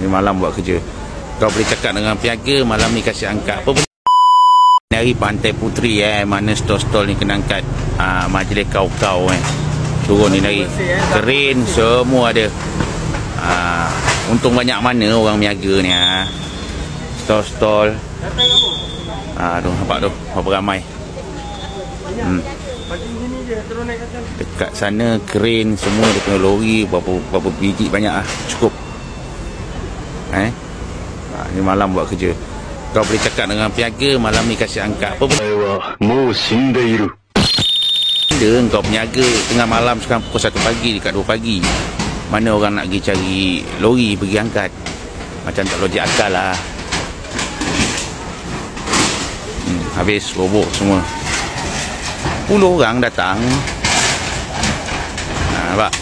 Ni malam buat kerja. Kau boleh cakap dengan peniaga malam ni kasih angkat. Apa benda? Dari Pantai Puteri mana stol-stol ni kena angkat. Majlis kau-kau turun ni dari. Kerin semua ada. Untung banyak mana orang niaga ni. Stol-stol. Tu nampak tu berapa ramai. Dekat sana kerin semua dia punya lori berapa biji banyak cukup. Ni malam buat kerja. Kau boleh cakap dengan peniaga malam ni kasih angkat. Apa benda? Kau peniaga tengah malam sekarang pukul 1 pagi dekat 2 pagi. Mana orang nak pergi cari lori pergi angkat? Macam tak logik akal lah. Habis robok semua. 10 orang datang. Nampak?